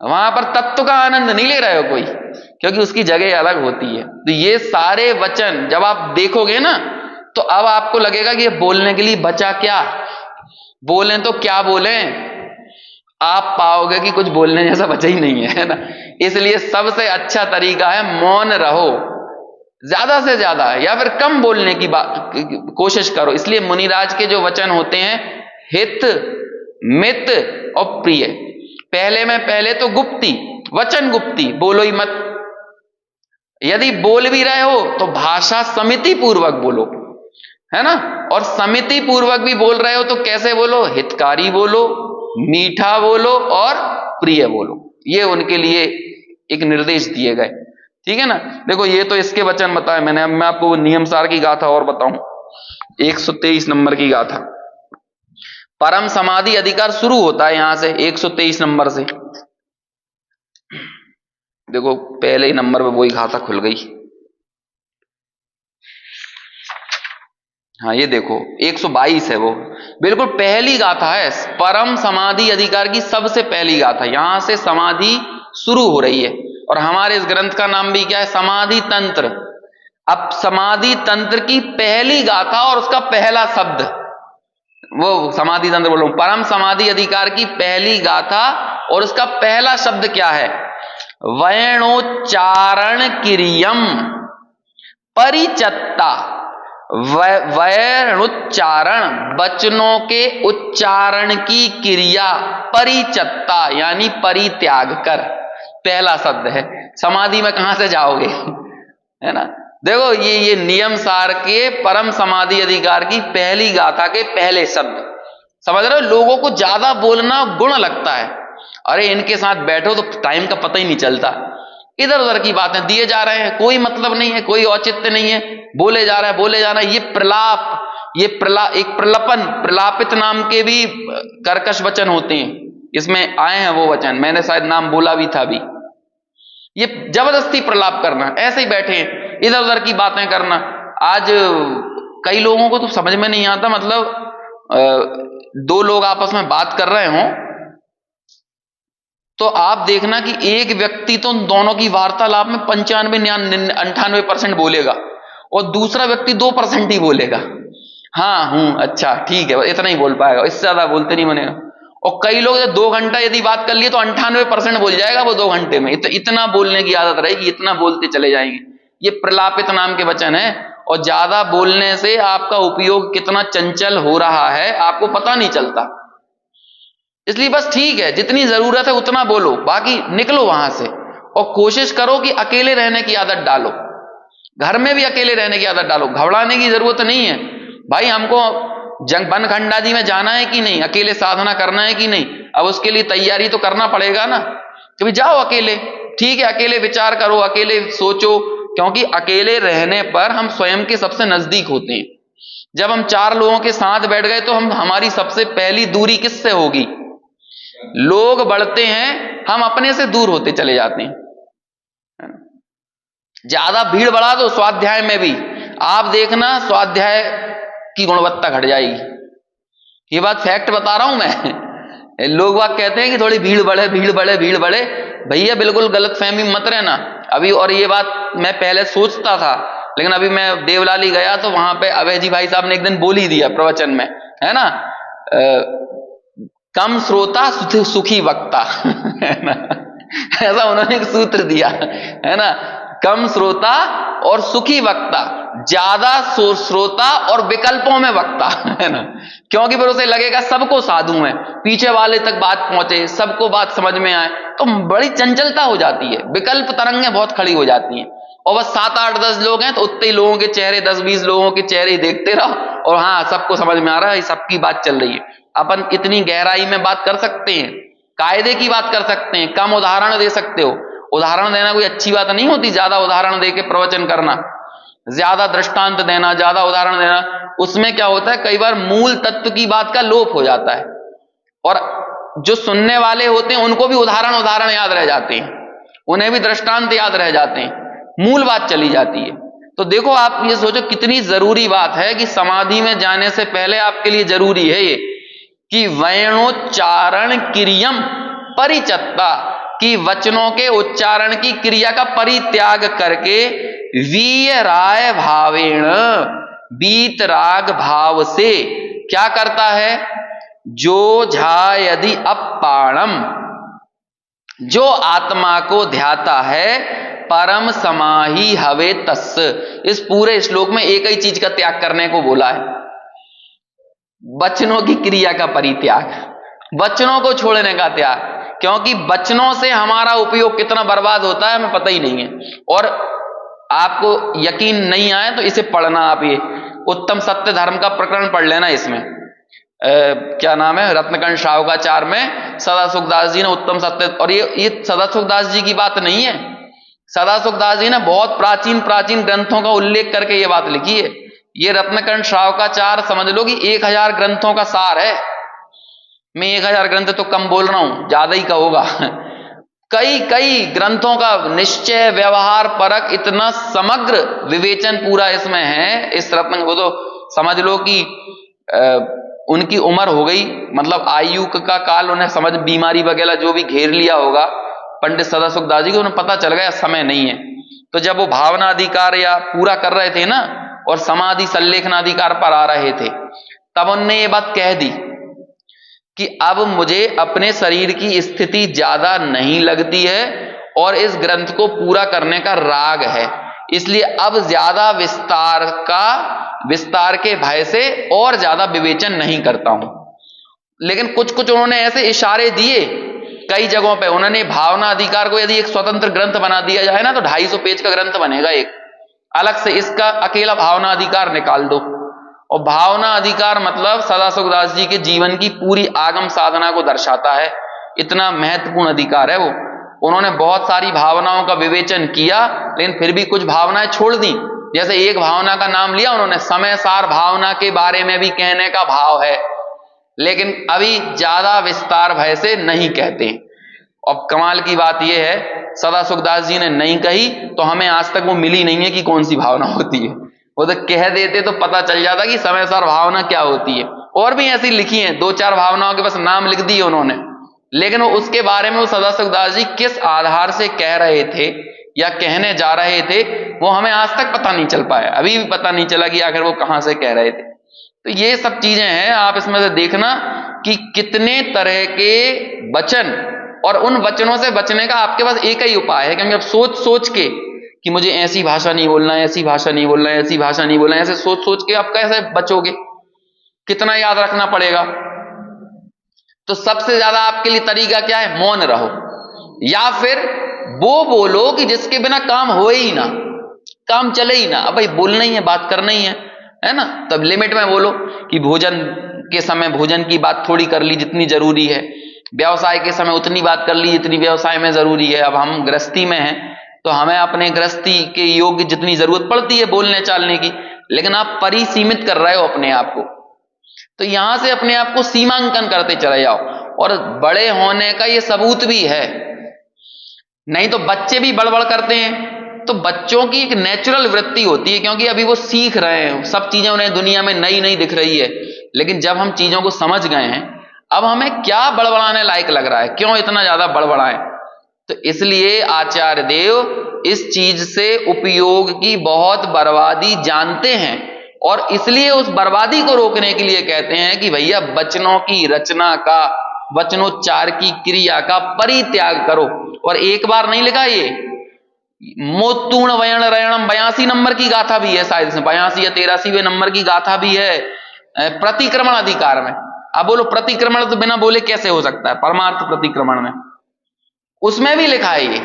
वहां पर तत्व का आनंद नहीं ले रहे हो कोई, क्योंकि उसकी जगह अलग होती है। तो ये सारे वचन जब आप देखोगे ना तो अब आपको लगेगा कि ये बोलने के लिए बचा क्या, बोलें तो क्या बोलें, आप पाओगे कि कुछ बोलने जैसा बचा ही नहीं है ना। इसलिए सबसे अच्छा तरीका है मौन रहो, ज्यादा से ज्यादा या फिर कम बोलने की कोशिश करो। इसलिए मुनिराज के जो वचन होते हैं हित, मित और प्रिय, पहले तो गुप्ती, वचन गुप्ती, बोलो ही मत। यदि बोल भी रहे हो तो भाषा समिति पूर्वक बोलो, है ना। और समिति पूर्वक भी बोल रहे हो तो कैसे बोलो? हितकारी बोलो, मीठा बोलो और प्रिय बोलो। ये उनके लिए एक निर्देश दिए गए, ठीक है ना। देखो ये तो इसके वचन बताए मैंने, अब मैं आपको नियम सार की गाथा और बताऊं। 123 नंबर की गाथा, परम समाधि अधिकार शुरू होता है यहां से 123 नंबर से। देखो पहले ही नंबर पे वही गाथा खुल गई। हाँ ये देखो 122 है, वो बिल्कुल पहली गाथा है, परम समाधि अधिकार की सबसे पहली गाथा। यहां से समाधि शुरू हो रही है और हमारे इस ग्रंथ का नाम भी क्या है? समाधि तंत्र। अब समाधि तंत्र की पहली गाथा और उसका पहला शब्द, वो समाधि तंत्र बोल रहा हूं, परम समाधि अधिकार की पहली गाथा और उसका पहला शब्द क्या है? वैणोच्चारण क्रियम परिचत्ता। वैणोच्चारण, वचनों के उच्चारण की क्रिया, परिचत्ता यानी परित्याग कर। पहला शब्द है, समाधि में कहां से जाओगे, है ना। देखो ये नियम सार के परम समाधि अधिकार की पहली गाथा के पहले शब्द, समझ रहे हो। लोगों को ज्यादा बोलना गुण लगता है, अरे इनके साथ बैठो तो टाइम का पता ही नहीं चलता, इधर उधर की बातें दिए जा रहे हैं, कोई मतलब नहीं है, कोई औचित्य नहीं है, बोले जा रहा है बोले जा रहा है। ये प्रलाप, एक प्रलपन, प्रलापित नाम के भी कर्कश वचन होते हैं, इसमें आए हैं वो वचन, मैंने शायद नाम बोला भी था अभी। ये जबरदस्ती प्रलाप करना, ऐसे ही बैठे इधर उधर की बातें करना। आज कई लोगों को तो समझ में नहीं आता, मतलब दो लोग आपस में बात कर रहे हों तो आप देखना कि एक व्यक्ति तो दोनों की वार्तालाप में 95-98% बोलेगा और दूसरा व्यक्ति 2% ही बोलेगा, हाँ हूं अच्छा ठीक है, इतना ही बोल पाएगा, इससे ज्यादा बोलते नहीं बनेगा। और कई लोग 2 घंटा यदि बात कर लिए तो 98% बोल जाएगा वो 2 घंटे में, इतना बोलने की आदत रहेगी, इतना बोलते चले जाएंगे। ये प्रलापित नाम के वचन है, और ज्यादा बोलने से आपका उपयोग कितना चंचल हो रहा है आपको पता नहीं चलता। इसलिए बस ठीक है, जितनी जरूरत है उतना बोलो, बाकी निकलो वहां से। और कोशिश करो कि अकेले रहने की आदत डालो, घर में भी अकेले रहने की आदत डालो। घबराने की जरूरत नहीं है भाई, हमको बनखंड आदि में जाना है कि नहीं, अकेले साधना करना है कि नहीं, अब उसके लिए तैयारी तो करना पड़ेगा ना। कभी जाओ अकेले, ठीक है, अकेले विचार करो, अकेले सोचो, क्योंकि अकेले रहने पर हम स्वयं के सबसे नजदीक होते हैं। जब हम 4 लोगों के साथ बैठ गए तो हमारी सबसे पहली दूरी किससे होगी? लोग बढ़ते हैं, हम अपने से दूर होते चले जाते हैं। ज्यादा भीड़ बढ़ा दो स्वाध्याय में भी, आप देखना स्वाध्याय की गुणवत्ता घट जाएगी। ये बात फैक्ट बता रहा हूं मैं। लोग बात कहते हैं कि थोड़ी भीड़ बढ़े भीड़ बढ़े भीड़ बढ़े, भैया बिल्कुल गलत फहमी मत रहना अभी। और ये बात मैं पहले सोचता था, लेकिन अभी मैं देवलाली गया तो वहां पे अभय जी भाई साहब ने एक दिन बोल ही दिया प्रवचन में, है ना, कम श्रोता सुखी वक्ता है ना, ऐसा उन्होंने एक सूत्र दिया है ना, कम श्रोता और सुखी वक्ता, ज्यादा श्रोता और विकल्पों में वक्ता, है ना। क्योंकि फिर उसे लगेगा सबको साधु है, पीछे वाले तक बात पहुंचे, सबको बात समझ में आए, तो बड़ी चंचलता हो जाती है, विकल्प तरंगें बहुत खड़ी हो जाती हैं। और बस 7, 8, 10 लोग हैं तो उतने ही लोगों के चेहरे, 10, 20 लोगों के चेहरे देखते रहो और हाँ सबको समझ में आ रहा है, सबकी बात चल रही है। अपन इतनी गहराई में बात कर सकते हैं, कायदे की बात कर सकते हैं, कम उदाहरण दे सकते हो। उदाहरण देना कोई अच्छी बात नहीं होती, ज्यादा उदाहरण दे के प्रवचन करना, ज्यादा दृष्टांत देना, ज्यादा उदाहरण देना, उसमें क्या होता है कई बार मूल तत्व की बात का लोप हो जाता है, और जो सुनने वाले होते हैं उनको भी उदाहरण याद रह जाते हैं, उन्हें भी दृष्टांत याद रह जाते हैं, मूल बात चली जाती है। तो देखो आप ये सोचो कितनी जरूरी बात है कि समाधि में जाने से पहले आपके लिए जरूरी है ये कि वैणोच्चारण क्रियम परिचत्ता, कि वचनों के उच्चारण की क्रिया का परित्याग करके वीयराय भावेण, वीतराग भाव से क्या करता है, जो झायदि अपाणम, जो आत्मा को ध्याता है, परम समाहि हवे तस्। इस पूरे श्लोक में एक ही चीज का त्याग करने को बोला है, वचनों की क्रिया का परित्याग, वचनों को छोड़ने का त्याग। क्योंकि वचनों से हमारा उपयोग कितना बर्बाद होता है हमें पता ही नहीं है। और आपको यकीन नहीं आए तो इसे पढ़ना, आप ये उत्तम सत्य धर्म का प्रकरण पढ़ लेना, इसमें क्या नाम है, रत्नकंठ शावकाचार में सदासुखदास जी ने उत्तम सत्य, और ये सदासुखदास जी की बात नहीं है, सदासुखदास जी ने बहुत प्राचीन ग्रंथों का उल्लेख करके ये बात लिखी है। ये रत्नकंठ शावकाचार समझ लो कि 1000 ग्रंथों का सार है। मैं 1000 ग्रंथ तो कम बोल रहा हूं, ज्यादा ही का होगा। कई ग्रंथों का निश्चय, व्यवहार परक, इतना समग्र विवेचन पूरा इसमें है। इस रत्न को तो समझ लो कि उनकी उम्र हो गई, मतलब आयु का काल उन्हें समझ, बीमारी वगैरह जो भी घेर लिया होगा पंडित सदासुखदास जी को, उन्हें पता चल गया समय नहीं है। तो जब वो भावना अधिकार या पूरा कर रहे थे ना, और समाधि संलेखनाधिकार पर आ रहे थे, तब उनने ये बात कह दी कि अब मुझे अपने शरीर की स्थिति ज्यादा नहीं लगती है और इस ग्रंथ को पूरा करने का राग है, इसलिए अब ज्यादा विस्तार के भय से और ज्यादा विवेचन नहीं करता हूं। लेकिन कुछ उन्होंने ऐसे इशारे दिए कई जगहों पे उन्होंने भावना अधिकार को यदि एक स्वतंत्र ग्रंथ बना दिया जाए ना तो 250 पेज का ग्रंथ बनेगा एक अलग से, इसका अकेला भावना अधिकार निकाल दो। और भावना अधिकार मतलब सदाशिवदास जी के जीवन की पूरी आगम साधना को दर्शाता है, इतना महत्वपूर्ण अधिकार है वो। उन्होंने बहुत सारी भावनाओं का विवेचन किया, लेकिन फिर भी कुछ भावनाएं छोड़ दी। जैसे एक भावना का नाम लिया उन्होंने, समय सार भावना के बारे में भी कहने का भाव है, लेकिन अभी ज्यादा विस्तार भय से नहीं कहते। अब कमाल की बात यह है सदाशिवदास जी ने नहीं कही तो हमें आज तक वो मिली नहीं है कि कौन सी भावना होती है। वो तो कह देते तो पता चल जाता कि समय सार भावना क्या होती है। और भी ऐसी लिखी हैं, 2-4 भावनाओं के बस नाम लिख दिए उन्होंने, लेकिन वो उसके बारे में वो सदाशिवदास जी किस आधार से कह रहे थे या कहने जा रहे थे वो हमें आज तक पता नहीं चल पाया, अभी भी पता नहीं चला कि आखिर वो कहां से कह रहे थे। तो ये सब चीजें हैं, आप इसमें से देखना कि कितने तरह के वचन, और उन वचनों से बचने का आपके पास एक ही उपाय है, क्योंकि अब सोच सोच के कि मुझे ऐसी भाषा नहीं बोलना है, ऐसी भाषा नहीं बोलना है, ऐसी भाषा नहीं बोलना है, ऐसे सोच सोच के आप कैसे बचोगे, कितना याद रखना पड़ेगा। तो सबसे ज्यादा आपके लिए तरीका क्या है, मौन रहो, या फिर वो बोलो कि जिसके बिना काम हो ही ना, काम चले ही ना। अब भाई बोलना ही है, बात करना ही है ना, तब लिमिट में बोलो कि भोजन के समय भोजन की बात थोड़ी कर ली जितनी जरूरी है, व्यवसाय के समय उतनी बात कर ली जितनी व्यवसाय में जरूरी है। अब हम गृहस्थी में हैं तो हमें अपने गृहस्थी के योग्य जितनी जरूरत पड़ती है बोलने चालने की, लेकिन आप परिसीमित कर रहे हो अपने आप को। तो यहां से अपने आप को सीमांकन करते चले जाओ, और बड़े होने का ये सबूत भी है। नहीं तो बच्चे भी बड़बड़ करते हैं, तो बच्चों की एक नेचुरल वृत्ति होती है, क्योंकि अभी वो सीख रहे हैं, सब चीजें उन्हें दुनिया में नई नई दिख रही है। लेकिन जब हम चीजों को समझ गए हैं, अब हमें क्या बड़बड़ाने लायक लग रहा है, क्यों इतना ज्यादा बड़बड़ाएं। तो इसलिए आचार्य देव इस चीज से उपयोग की बहुत बर्बादी जानते हैं, और इसलिए उस बर्बादी को रोकने के लिए कहते हैं कि भैया वचनों की रचना का, वचनोच्चार की क्रिया का परित्याग करो। और एक बार नहीं लिखा, ये मोतूर्ण वयण रयणम 82 नंबर की गाथा भी है, शायद 82 या 83वें नंबर की गाथा भी है प्रतिक्रमण अधिकार में। अब बोलो प्रतिक्रमण तो बिना बोले कैसे हो सकता है, परमार्थ प्रतिक्रमण में उसमें भी लिखा है ये,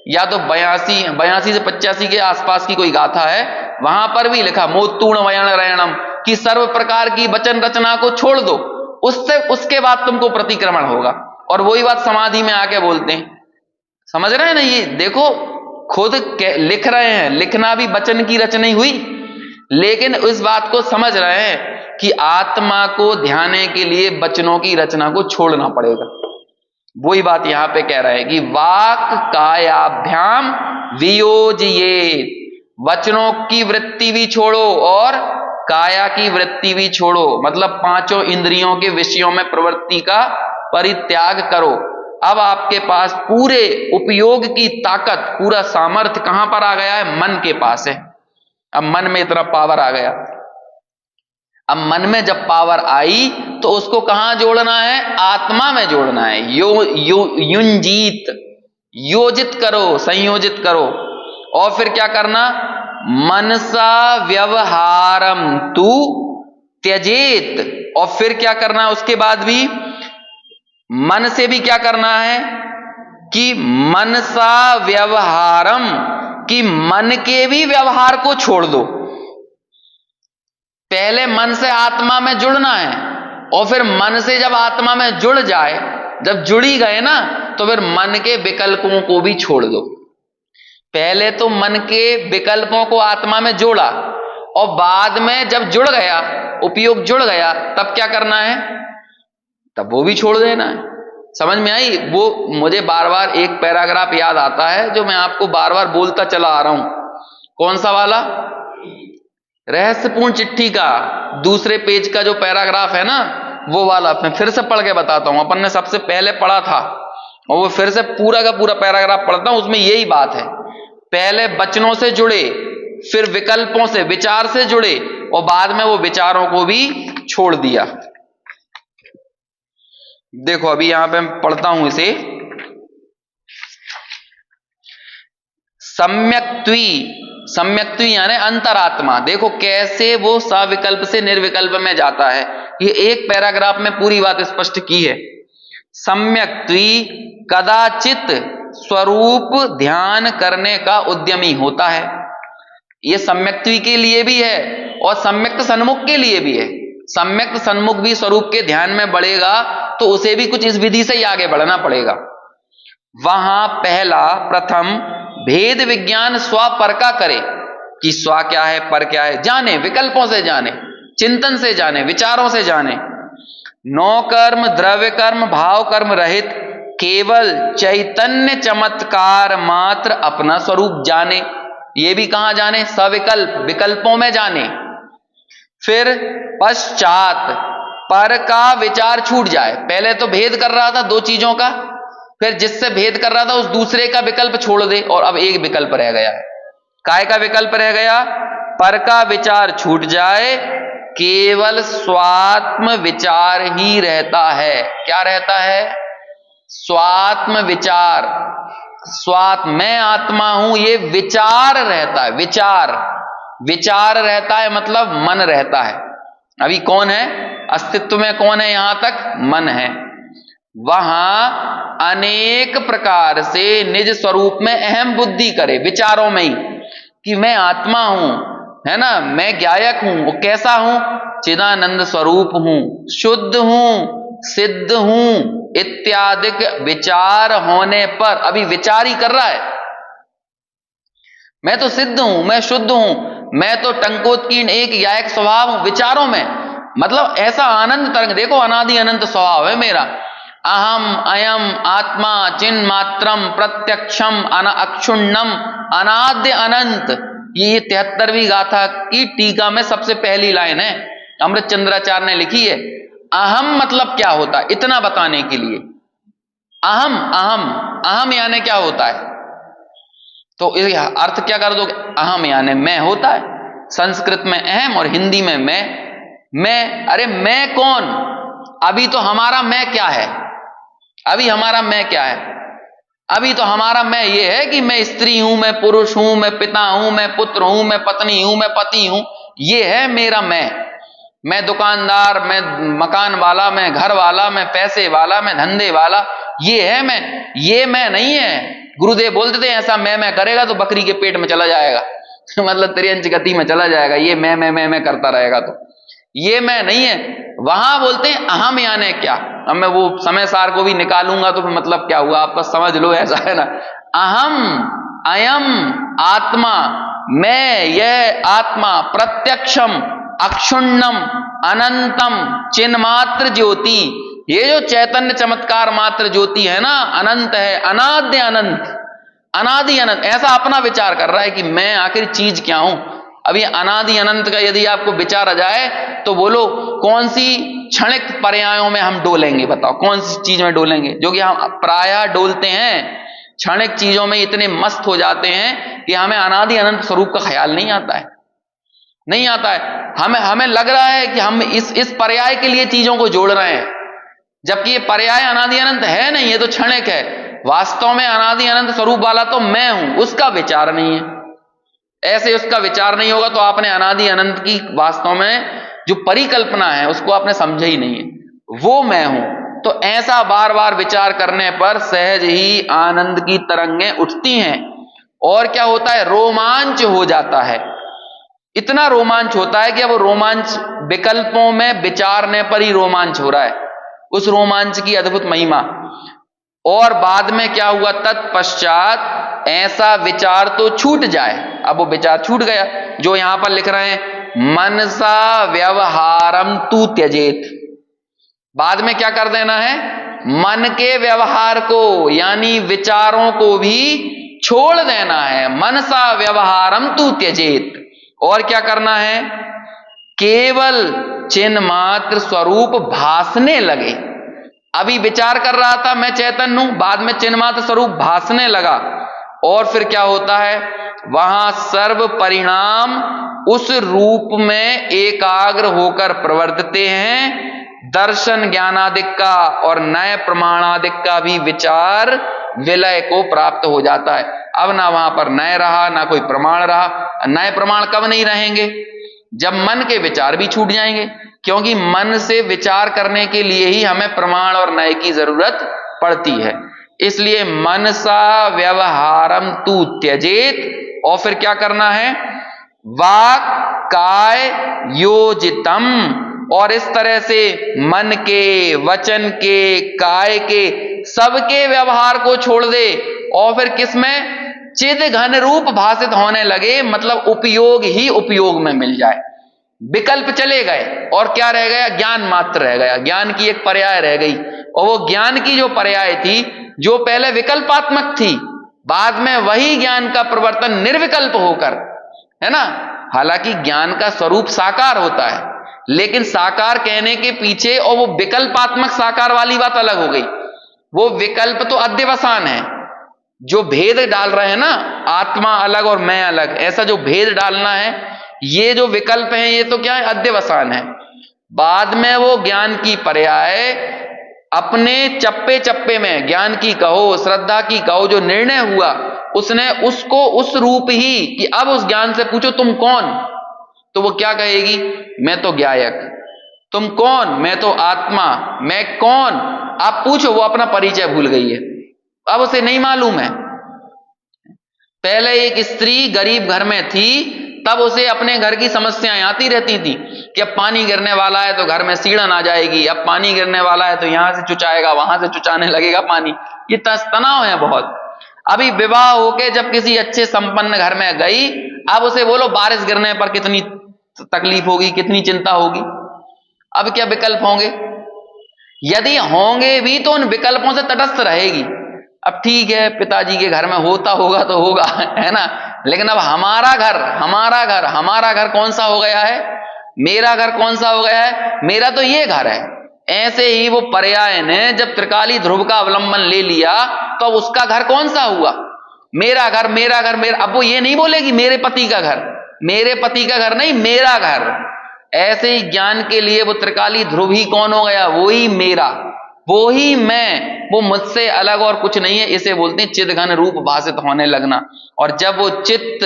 या तो 82 से 85 के आसपास की कोई गाथा है, वहां पर भी लिखा मोतूर्ण वयण रयणम कि सर्व प्रकार की वचन रचना को छोड़ दो, उससे उसके बाद तुमको प्रतिक्रमण होगा। और वही बात समाधि में आके बोलते हैं, समझ रहे हैं ना, ये देखो खुद लिख रहे हैं, लिखना भी वचन की रचना ही हुई, लेकिन इस बात को समझ रहे हैं कि आत्मा को ध्याने के लिए वचनों की रचना को छोड़ना पड़ेगा। वही बात यहां पे कह रहा है कि वाक कायाभ्याम वियोजयेत, वचनों की वृत्ति भी छोड़ो और काया की वृत्ति भी छोड़ो, मतलब पांचों इंद्रियों के विषयों में प्रवृत्ति का परित्याग करो। अब आपके पास पूरे उपयोग की ताकत, पूरा सामर्थ्य कहां पर आ गया है, मन के पास है। अब मन में इतना पावर आ गया, अब मन में जब पावर आई तो उसको कहां जोड़ना है, आत्मा में जोड़ना है। युंजीत, योजित करो, संयोजित करो। और फिर क्या करना, मनसा व्यवहारम तू त्यजेत। और फिर क्या करना है उसके बाद भी, मन से भी क्या करना है कि मनसा व्यवहारम, कि मन के भी व्यवहार को छोड़ दो। पहले मन से आत्मा में जुड़ना है, और फिर मन से जब आत्मा में जुड़ जाए, जब जुड़ी गए ना, तो फिर मन के विकल्पों को भी छोड़ दो। पहले तो मन के विकल्पों को आत्मा में जोड़ा, और बाद में जब जुड़ गया, उपयोग जुड़ गया, तब क्या करना है, तब वो भी छोड़ देना है। समझ में आई? वो मुझे बार बार एक पैराग्राफ याद आता है जो मैं आपको बार बार बोलता चला आ रहा हूं। कौन सा वाला, रहस्यपूर्ण चिट्ठी का दूसरे पेज का जो पैराग्राफ है ना, वो वाला मैं फिर से पढ़ के बताता हूं। अपन ने सबसे पहले पढ़ा था, और वो फिर से पूरा का पूरा पैराग्राफ पढ़ता हूं। उसमें यही बात है, पहले वचनों से जुड़े, फिर विकल्पों से, विचार से जुड़े, और बाद में वो विचारों को भी छोड़ दिया। देखो अभी यहां पे मैं पढ़ता हूं इसे, सम्यक्त्वी, सम्यक्त्वी यानी अंतरात्मा। देखो कैसे वो सविकल्प से निर्विकल्प में जाता है। ये एक पैराग्राफ में पूरी बात स्पष्ट की है। सम्यक्त्वी कदाचित स्वरूप ध्यान करने का उद्यमी होता है। ये सम्यक्त्वी के लिए भी है और सम्यक्त सन्मुख के लिए भी है। सम्यक्त सन्मुख भी स्वरूप के ध्यान में बढ़ेगा तो उसे भी कुछ इस विधि से ही आगे बढ़ना पड़ेगा। वहां पहला प्रथम भेद विज्ञान स्व पर का करे कि स्व क्या है पर क्या है, जाने, विकल्पों से जाने, चिंतन से जाने, विचारों से जाने। नौ कर्म, द्रव्य कर्म, भाव कर्म रहित केवल चैतन्य चमत्कार मात्र अपना स्वरूप जाने। ये भी कहां जाने? सविकल्प, विकल्पों में जाने। फिर पश्चात पर का विचार छूट जाए। पहले तो भेद कर रहा था दो चीजों का, फिर जिससे भेद कर रहा था उस दूसरे का विकल्प छोड़ दे और अब एक विकल्प रह गया है। काय का विकल्प रह गया? पर का विचार छूट जाए, केवल स्वात्म विचार ही रहता है। क्या रहता है? स्वात्म विचार। स्वात्म, मैं आत्मा हूं, ये विचार रहता है। विचार, विचार रहता है मतलब मन रहता है। अभी कौन है अस्तित्व में? कौन है यहां तक? मन है। वहां अनेक प्रकार से निज स्वरूप में अहम बुद्धि करे, विचारों में ही, कि मैं आत्मा हूं, है ना, मैं ज्ञायक हूं। वो कैसा हूं? चिदानंद स्वरूप हूं, शुद्ध हूं, सिद्ध हूं इत्यादि विचार होने पर, अभी विचार ही कर रहा है। मैं तो सिद्ध हूं, मैं शुद्ध हूं, मैं तो टंकोत्कीर्ण एक ज्ञायक स्वभाव हूं, विचारों में। मतलब ऐसा आनंद तरंग, देखो अनादि अनंत स्वभाव है मेरा। अहम अयम आत्मा चिन्ह मात्रम प्रत्यक्षम अक्षुण्णम अनाद्य अनंत। ये 73वीं गाथा की टीका में सबसे पहली लाइन है, अमृत चंद्राचार्य ने लिखी है। अहम मतलब क्या होता है, इतना बताने के लिए। अहम, अहम, अहम यानी क्या होता है? तो अर्थ क्या कर दोगे? अहम यानी मैं होता है, संस्कृत में अहम और हिंदी में मैं। अरे मैं कौन? अभी तो हमारा मैं क्या है? अभी हमारा मैं क्या है? अभी तो हमारा मैं ये है कि मैं स्त्री हूं, मैं पुरुष हूं, मैं पिता हूं, मैं पुत्र हूं, मैं पत्नी हूं, मैं पति हूं। ये है मेरा मैं दुकानदार, मैं मकान वाला, मैं घर वाला, मैं पैसे वाला, मैं धंधे वाला। ये है मैं, ये मैं नहीं है। गुरुदेव बोलते थे ऐसा मैं करेगा तो बकरी के पेट में चला जाएगा मतलब त्रियंच गति में चला जाएगा। ये मैं करता रहेगा तो ये मैं नहीं है। वहां बोलते हैं अहम यानी क्या। अब मैं वो समय सार को भी निकालूंगा तो फिर मतलब क्या हुआ आप बस समझ लो, ऐसा है ना। अहम अयम आत्मा, मैं यह आत्मा, प्रत्यक्षम अक्षुण्णम अनंतम चिन्मात्र ज्योति। ये जो चैतन्य चमत्कार मात्र ज्योति है ना, अनंत है, अनाद्य अनंत, अनादि अनंत। ऐसा अपना विचार कर रहा है कि मैं आखिर चीज क्या हूं। अभी अनादि अनंत का यदि आपको विचार आ जाए तो बोलो कौन सी क्षणिक पर्यायों में हम डोलेंगे? बताओ कौन सी चीज में डोलेंगे? जो कि हम प्रायः डोलते हैं, क्षणिक चीजों में इतने मस्त हो जाते हैं कि हमें अनादि अनंत स्वरूप का ख्याल नहीं आता है, नहीं आता है। हमें लग रहा है कि हम इस पर्याय के लिए चीजों को जोड़ रहे हैं, जबकि ये पर्याय अनादि अनंत है नहीं, ये तो क्षणिक है। वास्तव में अनादि अनंत स्वरूप वाला तो मैं हूं, उसका विचार नहीं है। ऐसे उसका विचार नहीं होगा तो आपने अनादि अनंत की वास्तव में जो परिकल्पना है उसको आपने समझा ही नहीं है। वो मैं हूं। तो ऐसा बार बार विचार करने पर सहज ही आनंद की तरंगें उठती हैं और क्या होता है? रोमांच हो जाता है। इतना रोमांच होता है कि अब रोमांच विकल्पों में विचारने पर ही रोमांच हो रहा है, उस रोमांच की अद्भुत महिमा। और बाद में क्या हुआ? तत्पश्चात ऐसा विचार तो छूट जाए। अब वो विचार छूट गया जो यहां पर लिख रहे हैं, मनसा व्यवहारम तू त्यजेत। बाद में क्या कर देना है? मन के व्यवहार को यानी विचारों को भी छोड़ देना है। मनसा व्यवहारम तू त्यजेत। और क्या करना है? केवल चिन्ह मात्र स्वरूप भासने लगे। अभी विचार कर रहा था मैं चैतन्य हूं, बाद में चिन्ह मात्र स्वरूप भासने लगा। और फिर क्या होता है? वहां सर्व परिणाम उस रूप में एकाग्र होकर प्रवर्तते हैं। दर्शन ज्ञानादिक का और नए प्रमाणादिक का भी विचार विलय को प्राप्त हो जाता है। अब ना वहां पर नए रहा, ना कोई प्रमाण रहा। नए प्रमाण कब नहीं रहेंगे? जब मन के विचार भी छूट जाएंगे। क्योंकि मन से विचार करने के लिए ही हमें प्रमाण और न्याय की जरूरत पड़ती है। इसलिए मनसा व्यवहारम तू त्यजेत, और फिर क्या करना है, वाक काय योजितम, और इस तरह से मन के, वचन के, काय के, सबके व्यवहार को छोड़ दे, और फिर किसमें, चिद घन रूप भासित होने लगे, मतलब उपयोग ही उपयोग में मिल जाए। विकल्प चले गए और क्या रह गया, ज्ञान मात्र रह गया, ज्ञान की एक पर्याय रह गई। और वो ज्ञान की जो पर्याय थी, जो पहले विकल्पात्मक थी, बाद में वही ज्ञान का परिवर्तन निर्विकल्प होकर, है ना, हालांकि ज्ञान का स्वरूप साकार होता है, लेकिन साकार कहने के पीछे और वो विकल्पात्मक साकार वाली बात अलग हो गई। वो विकल्प तो अध्यवसान है, जो भेद डाल रहे हैं ना, आत्मा अलग और मैं अलग, ऐसा जो भेद डालना है, ये जो विकल्प है ये तो क्या है, अध्यवसान है। बाद में वो ज्ञान की पर्याय अपने चप्पे चप्पे में, ज्ञान की कहो, श्रद्धा की कहो, जो निर्णय हुआ, उसने उसको उस रूप ही कि अब उस ज्ञान से पूछो तुम कौन, तो वो क्या कहेगी, मैं तो ज्ञायक। तुम कौन, मैं तो आत्मा। मैं कौन, आप पूछो, वो अपना परिचय भूल गई है, अब उसे नहीं मालूम है। पहले एक स्त्री गरीब घर में थी, तब उसे अपने घर की समस्याएं आती रहती थी कि अब पानी गिरने वाला है तो घर में सीढ़न आ जाएगी, अब पानी गिरने वाला है तो यहां से चुचाएगा, वहां से चुचाने लगेगा पानी, ये तनाव है बहुत। अभी विवाह होके जब किसी अच्छे संपन्न घर में गई, अब उसे बोलो बारिश गिरने पर कितनी तकलीफ होगी, कितनी चिंता होगी। अब क्या विकल्प होंगे, यदि होंगे भी तो उन विकल्पों से तटस्थ रहेगी। अब ठीक है, पिताजी के घर में होता होगा तो होगा, है ना, लेकिन अब हमारा घर कौन सा हो गया है, मेरा घर कौन सा हो गया है, मेरा तो ये घर है। ऐसे ही वो पर्याय ने जब त्रिकाली ध्रुव का अवलंबन ले लिया, तो अब उसका घर कौन सा हुआ, मेरा घर, मेरा घर, मेरा। अब वो ये नहीं बोलेगी मेरे पति का घर, मेरे पति का घर नहीं, मेरा घर। ऐसे ही ज्ञान के लिए वो त्रिकाली ध्रुव ही कौन हो गया, वो ही मेरा, वो ही मैं, वो मुझसे अलग और कुछ नहीं है। इसे बोलते हैं चिद घन रूप भासित होने लगना। और जब वो चित्त,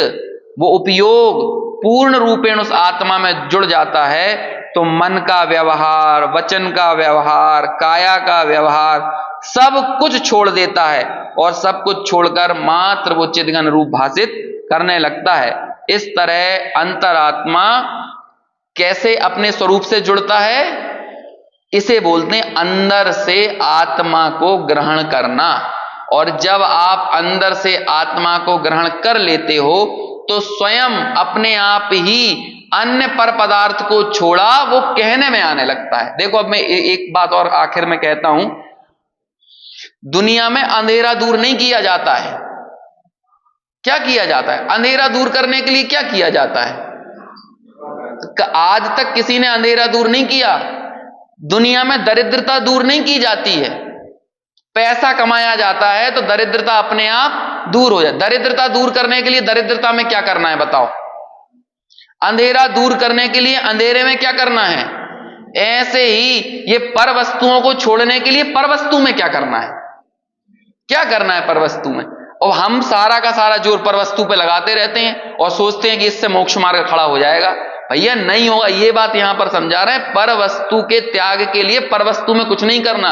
वो उपयोग पूर्ण रूपेण उस आत्मा में जुड़ जाता है, तो मन का व्यवहार, वचन का व्यवहार, काया का व्यवहार, सब कुछ छोड़ देता है, और सब कुछ छोड़कर मात्र वो चिदघन रूप भासित करने लगता है। इस तरह अंतरात्मा कैसे अपने स्वरूप से जुड़ता है, इसे बोलते हैं अंदर से आत्मा को ग्रहण करना। और जब आप अंदर से आत्मा को ग्रहण कर लेते हो, तो स्वयं अपने आप ही अन्य पर पदार्थ को छोड़ा वो कहने में आने लगता है। देखो, अब मैं एक बात और आखिर में कहता हूं, दुनिया में अंधेरा दूर नहीं किया जाता है। क्या किया जाता है, अंधेरा दूर करने के लिए क्या किया जाता है, आज तक किसी ने अंधेरा दूर नहीं किया। दुनिया में दरिद्रता दूर नहीं की जाती है, पैसा कमाया जाता है तो दरिद्रता अपने आप दूर हो जाए। दरिद्रता दूर करने के लिए दरिद्रता में क्या करना है बताओ, अंधेरा दूर करने के लिए अंधेरे में क्या करना है। ऐसे ही ये पर वस्तुओं को छोड़ने के लिए पर वस्तु में क्या करना है, क्या करना है पर वस्तु में। और हम सारा का सारा जोर पर वस्तु पे लगाते रहते हैं और सोचते हैं कि इससे मोक्ष मार्ग खड़ा हो जाएगा। भैया नहीं होगा, ये बात यहां पर समझा रहे हैं। पर वस्तु के त्याग के लिए पर वस्तु में कुछ नहीं करना।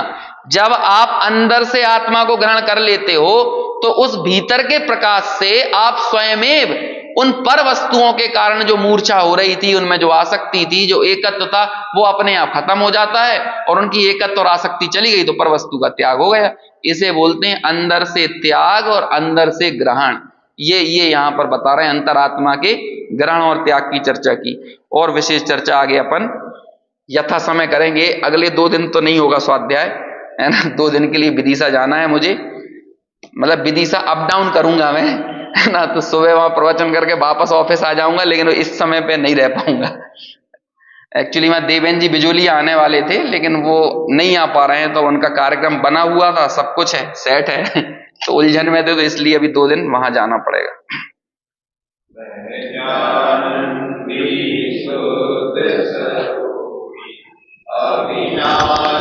जब आप अंदर से आत्मा को ग्रहण कर लेते हो, तो उस भीतर के प्रकाश से आप स्वयमेव उन पर वस्तुओं के कारण जो मूर्छा हो रही थी, उनमें जो आसक्ति थी, जो एकत्व था, वो अपने आप खत्म हो जाता है, और उनकी एकत्व और आसक्ति चली गई तो पर वस्तु का त्याग हो गया। इसे बोलते हैं अंदर से त्याग और अंदर से ग्रहण। ये यहां पर बता रहे हैं अंतरात्मा के ग्रहण और त्याग की चर्चा की। और विशेष चर्चा आगे अपन यथा समय करेंगे। अगले 2 दिन तो नहीं होगा स्वाध्याय, है ना, 2 दिन के लिए विदिशा जाना है मुझे, मतलब विदिशा अप डाउन करूंगा मैं, है ना, तो सुबह वहां प्रवचन करके वापस ऑफिस आ जाऊंगा, लेकिन इस समय पे नहीं रह पाऊंगा। एक्चुअली मैं देवेन जी बिजोलिया आने वाले थे, लेकिन वो नहीं आ पा रहे हैं, तो उनका कार्यक्रम बना हुआ था, सब कुछ है, सेट है, तो उलझन में थे, तो इसलिए अभी 2 दिन वहां जाना पड़ेगा। अविनाशी